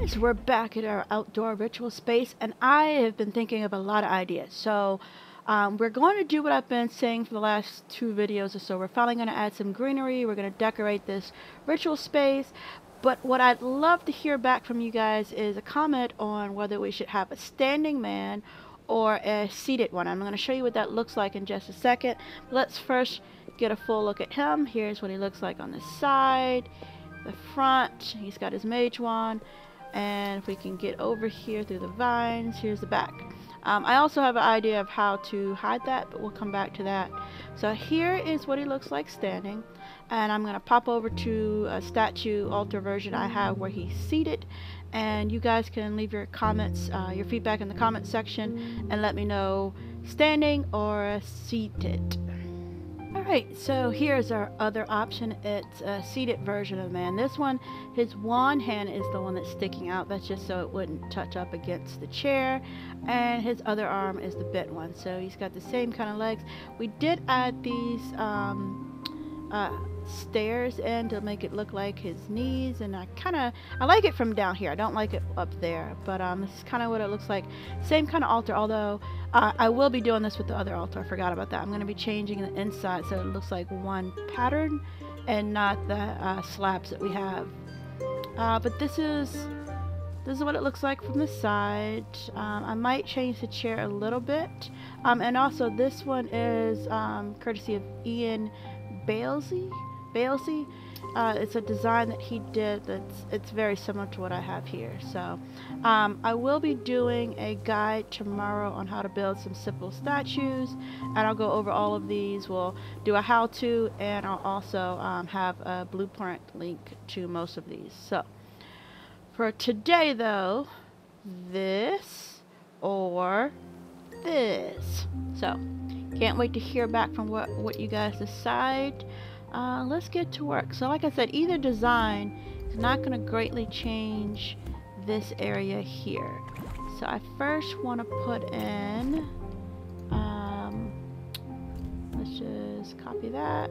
guys, we're back at our outdoor ritual space, and I have been thinking of a lot of ideas. So we're going to do what I've been saying for the last 2 videos or so. We're finally going to add some greenery. We're going to decorate this ritual space. But what I'd love to hear back from you guys is a comment on whether we should have a standing man or a seated one. I'm going to show you what that looks like in just a second. Let's first get a full look at him. Here's what he looks like on the side, the front. He's got his mage wand, and if we can get over here through the vines, here's the back. I also have an idea of how to hide that, but we'll come back to that. So here is what he looks like standing, and I'm going to pop over to a statue altar version I have where he's seated, and you guys can leave your comments, your feedback in the comment section, and let me know standing or seated. Alright, so here's our other option. It's a seated version of the man. This one, his wand hand is the one that's sticking out. That's just so it wouldn't touch up against the chair. And his other arm is the bent one. So he's got the same kind of legs. We did add these stairs in to make it look like his knees, and I like it from down here. I don't like it up there, but this is kind of what it looks like. Same kind of altar, although I will be doing this with the other altar. I forgot about that. I'm going to be changing the inside so it looks like one pattern and not the slabs that we have. But this is what it looks like from the side. I might change the chair a little bit, and also this one is courtesy of Ian Balesy. It's a design that he did it's very similar to what I have here. So I will be doing a guide tomorrow on how to build some simple statues, and I'll go over all of these. We'll do a how-to, and I'll also have a blueprint link to most of these. So for today though, this or this. So can't wait to hear back from what you guys decide. Let's get to work. So like I said, either design is not going to greatly change this area here. So I first want to put in, let's just copy that.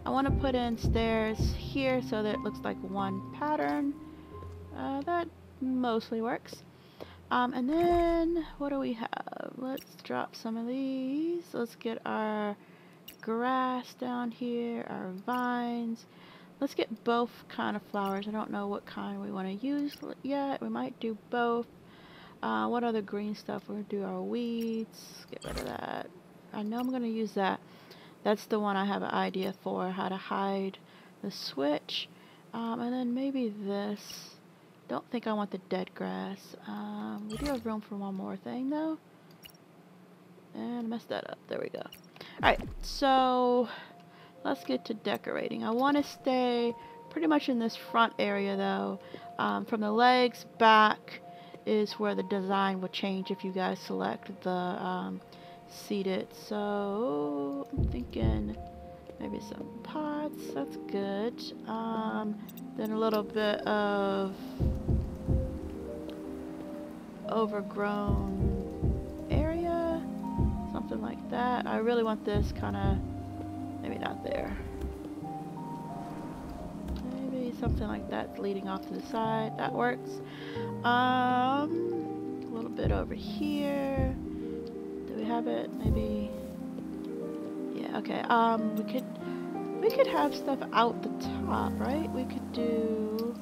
I want to put in stairs here so that it looks like one pattern. That mostly works. And then what do we have? Let's drop some of these. Let's get our grass down here, our vines. Let's get both kind of flowers. I don't know what kind we want to use yet. We might do both. What other green stuff? We're going to do our weeds. Get rid of that. I know I'm going to use that. That's the one I have an idea for, how to hide the switch. And then maybe this. Don't think I want the dead grass. We do have room for one more thing though. And I messed that up. There we go. Alright, so let's get to decorating. I want to stay pretty much in this front area though. From the legs back is where the design will change if you guys select the seated. So I'm thinking maybe some pots. That's good. Then a little bit of overgrown area, something like that. I really want this kind of, maybe not there, maybe something like that leading off to the side. That works. A little bit over here. Do we have it? Maybe. Yeah. Okay. We could have stuff out the top, right? We could do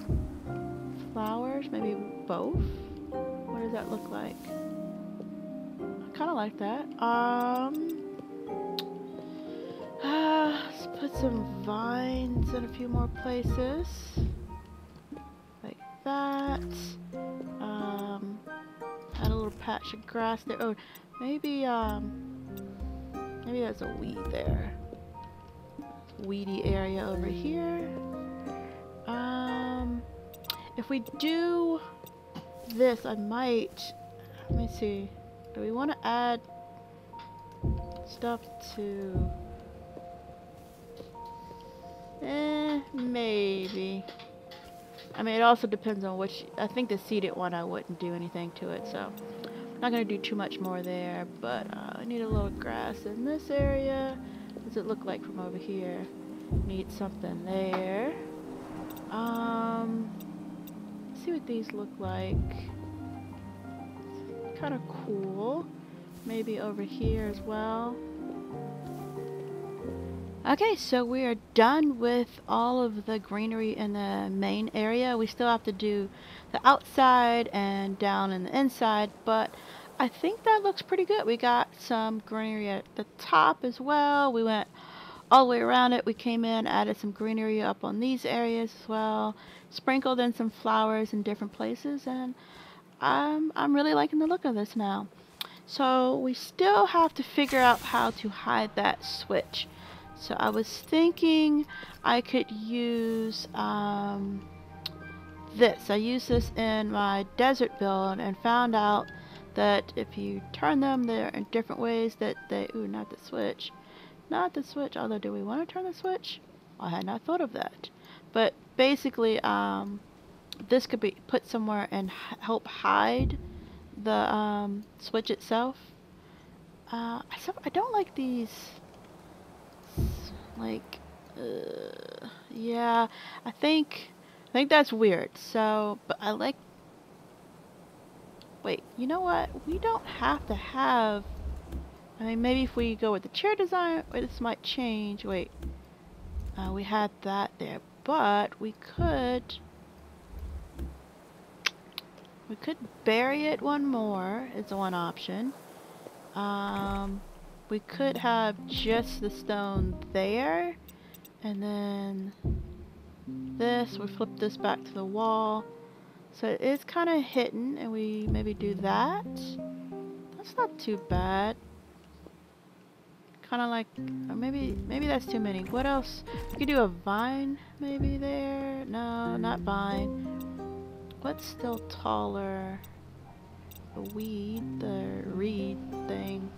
flowers, maybe both. What does that look like? I kind of like that. Let's put some vines in a few more places, like that. Add a little patch of grass there. Oh, maybe there's a weed there. Weedy area over here. If we do this, I might, let me see, do we want to add stuff to, maybe. I mean, it also depends on which, I think the seated one I wouldn't do anything to it, so I'm not going to do too much more there, but I need a little grass in this area. What does it look like from over here? Need something there. let's see what these look like. Kind of cool. Maybe over here as well. Okay, so we are done with all of the greenery in the main area. We still have to do the outside and down in the inside, but I think that looks pretty good. We got some greenery at the top as well. We went all the way around it. We came in, added some greenery up on these areas as well, sprinkled in some flowers in different places, and I'm really liking the look of this now. So we still have to figure out how to hide that switch. So I was thinking I could use this. I used this in my desert build and found out that if you turn them, they're in different ways that they... Ooh, not the switch. Not the switch. Although, do we want to turn the switch? I had not thought of that. But basically, this could be put somewhere and help hide the switch itself. I don't like these. Like, yeah, I think that's weird. So, but I like. Wait, you know what? We don't have to have. I mean, maybe if we go with the chair design, this might change. Wait, we had that there, but we could bury it one more. Is one option. We could have just the stone there, and then this, we flip this back to the wall. So it's kind of hidden, and we maybe do that. That's not too bad. Kind of like, or maybe that's too many. What else? We could do a vine maybe there. No, not vine. What's still taller? A weed, the reed thing.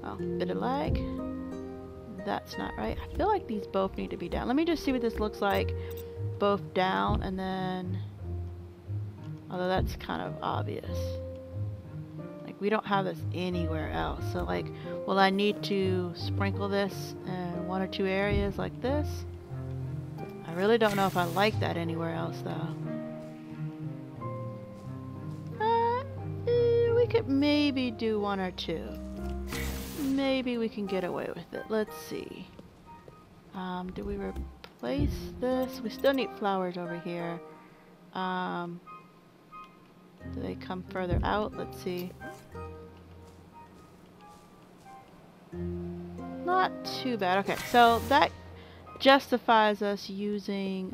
Oh, bit of lag. That's not right. I feel like these both need to be down. Let me just see what this looks like. Both down, and then... Although that's kind of obvious. Like, we don't have this anywhere else. So, like, will I need to sprinkle this in one or two areas like this? I really don't know if I like that anywhere else, though. We could maybe do one or two. Maybe we can get away with it. Let's see. Do we replace this? We still need flowers over here. Do they come further out? Let's see. Not too bad. Okay, so that justifies us using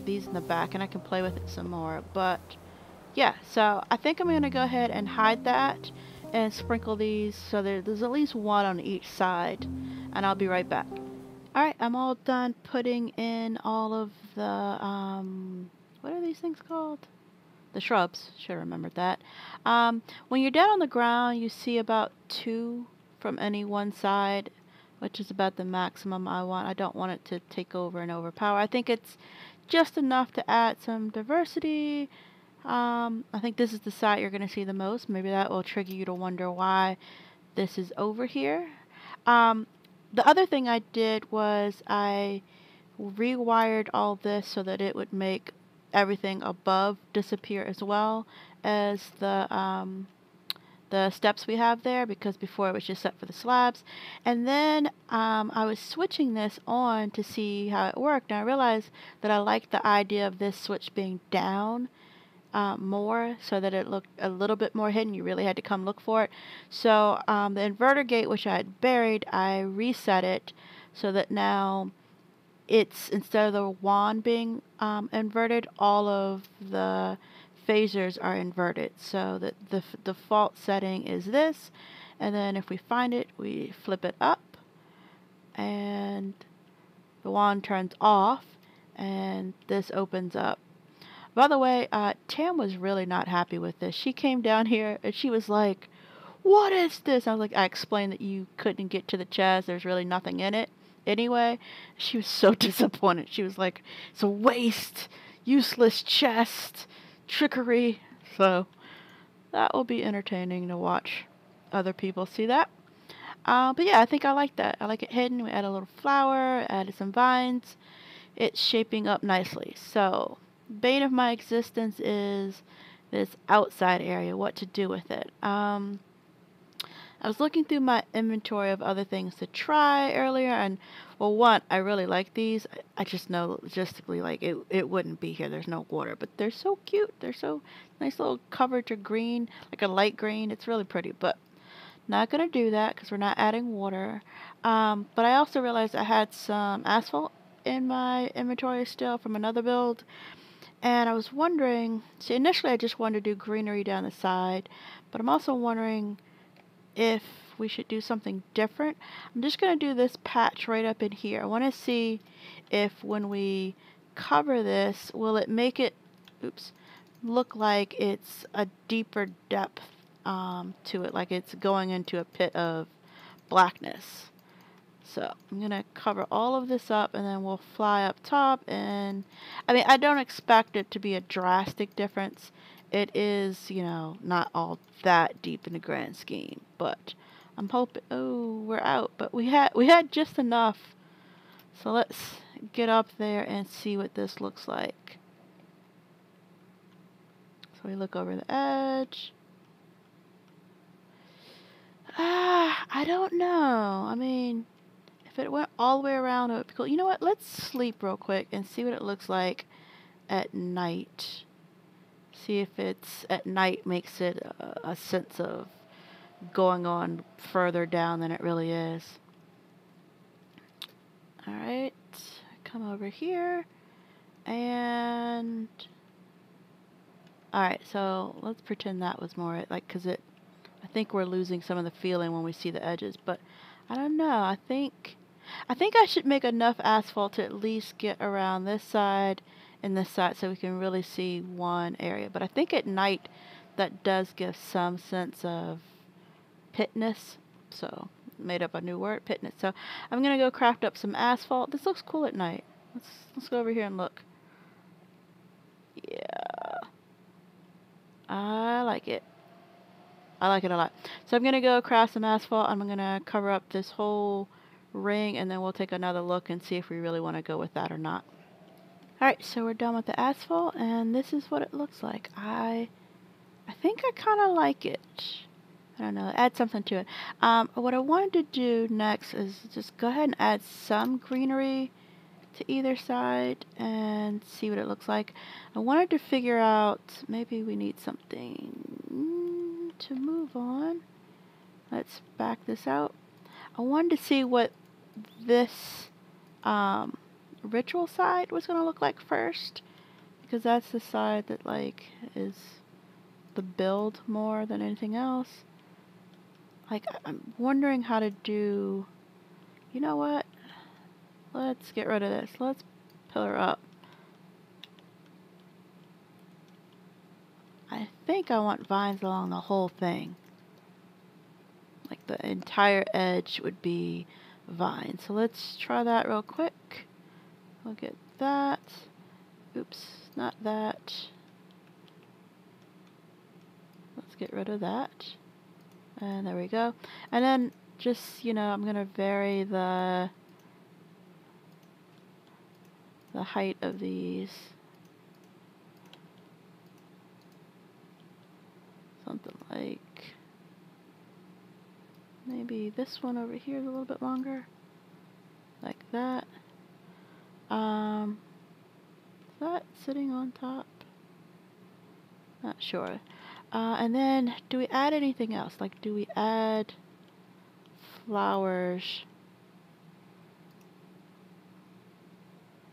these in the back, and I can play with it some more. But yeah, so I think I'm going to go ahead and hide that and sprinkle these so there's at least one on each side, and I'll be right back. Alright, I'm all done putting in all of the, what are these things called? The shrubs. Should have remembered that. When you're down on the ground, you see about 2 from any one side, which is about the maximum I want. I don't want it to take over and overpower. I think it's just enough to add some diversity. I think this is the side you're going to see the most. Maybe that will trigger you to wonder why this is over here. The other thing I did was I rewired all this so that it would make everything above disappear as well as the steps we have there, because before it was just set for the slabs. And then I was switching this on to see how it worked, and I realized that I liked the idea of this switch being down more, so that it looked a little bit more hidden. You really had to come look for it. So the inverter gate, which I had buried, I reset it so that now it's, instead of the wand being inverted, all of the phasers are inverted. So that the default setting is this, and then if we find it, we flip it up, and the wand turns off, and this opens up. By the way, Tam was really not happy with this. She came down here and she was like, "What is this?" I was like, I explained that you couldn't get to the chest. There's really nothing in it anyway. She was so disappointed. She was like, "It's a waste, useless chest, trickery." So that will be entertaining to watch other people see that. But yeah, I think I like that. I like it hidden. We add a little flower, added some vines. it's shaping up nicely. So, bane of my existence is this outside area, what to do with it. I was looking through my inventory of other things to try earlier, and well, one, I really like these. I just know logistically, like it wouldn't be here. There's no water, but they're so cute. They're so nice little cover to green, like a light green. It's really pretty, but not gonna do that because we're not adding water. But I also realized I had some asphalt in my inventory still from another build, and I was wondering. See, initially I just wanted to do greenery down the side, but I'm also wondering if we should do something different. I'm just going to do this patch right up in here. I want to see if when we cover this, will it make it, oops, look like it's a deeper depth to it, like it's going into a pit of blackness. So I'm going to cover all of this up and then we'll fly up top, and I mean, I don't expect it to be a drastic difference. It is, you know, not all that deep in the grand scheme, but I'm hoping, oh, we're out, but we had just enough. So let's get up there and see what this looks like. So we look over the edge. I don't know. I mean, if it went all the way around, it would be cool. You know what? Let's sleep real quick and see what it looks like at night. See if it's at night makes it a sense of going on further down than it really is. Alright, come over here and alright, so let's pretend that was more like, because I think we're losing some of the feeling when we see the edges, but I don't know. I think I should make enough asphalt to at least get around this side and this side so we can really see one area. But I think at night that does give some sense of pitness. So made up a new word, pitness. So I'm gonna go craft up some asphalt. This looks cool at night. Let's go over here and look. Yeah, I like it. I like it a lot. So I'm gonna go craft some asphalt. I'm gonna cover up this whole ring, and then we'll take another look and see if we really want to go with that or not. Alright, so we're done with the asphalt, and this is what it looks like. I think I kind of like it. I don't know, add something to it. What I wanted to do next is just go ahead and add some greenery to either side and see what it looks like. I wanted to figure out, maybe we need something to move on. Let's back this out. I wanted to see what this ritual side was going to look like first, because that's the side that like is the build more than anything else. Like, I'm wondering how to do, you know what, let's get rid of this. Let's pillar up. I think I want vines along the whole thing. Like the entire edge would be vine. So let's try that real quick. We'll get that. Oops, not that. Let's get rid of that. And there we go. And then just, you know, I'm going to vary the height of these. Something like maybe this one over here is a little bit longer. Like that. Is that sitting on top? Not sure. And then, do we add anything else? Like, do we add flowers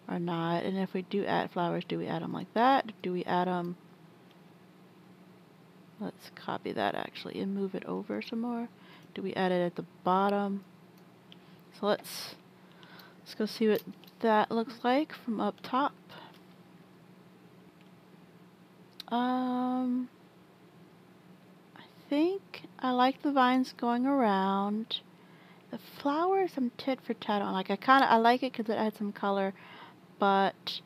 or not? And if we do add flowers, do we add them like that? Do we add them? Let's copy that actually and move it over some more. Do we add it at the bottom? So let's go see what that looks like from up top. I think I like the vines going around. The flowers I'm tit for tat on. Like, I like it because it adds some color, but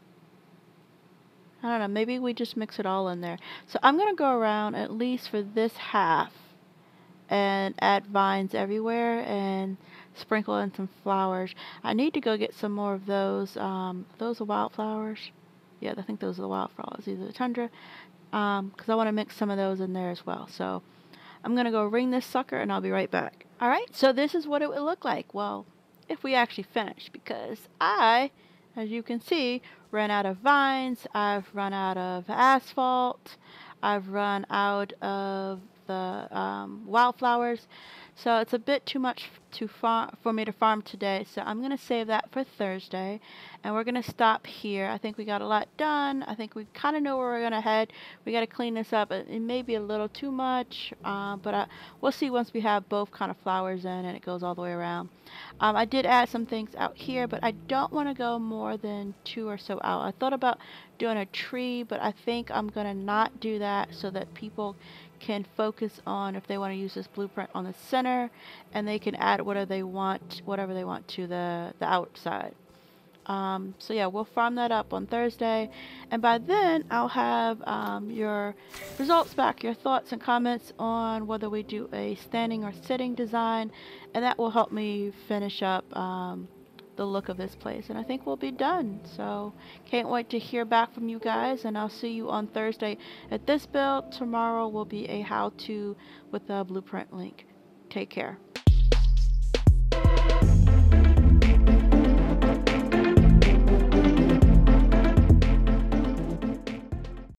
I don't know, maybe we just mix it all in there. So I'm gonna go around at least for this half and add vines everywhere and sprinkle in some flowers. I need to go get some more of those are wildflowers. Yeah, I think those are the wildflowers. These are the tundra. Because I want to mix some of those in there as well. So I'm going to go ring this sucker and I'll be right back. Alright, so this is what it would look like. Well, if we actually finish, because I, as you can see, ran out of vines, I've run out of asphalt, I've run out of the wildflowers, so it's a bit too much for me to farm today, so I'm going to save that for Thursday, and we're going to stop here. I think we got a lot done. I think we kind of know where we're going to head. We got to clean this up. It may be a little too much, but we'll see once we have both kind of flowers in and it goes all the way around. I did add some things out here, but I don't want to go more than 2 or so out. I thought about doing a tree, but I think I'm going to not do that so that people can focus on if they want to use this blueprint on the center, and they can add whatever they want to the outside. So yeah, we'll farm that up on Thursday, and by then I'll have your results back, your thoughts and comments on whether we do a standing or sitting design, and that will help me finish up the look of this place, and I think we'll be done. So can't wait to hear back from you guys, and I'll see you on Thursday at this build. Tomorrow will be a how-to with a blueprint link. Take care.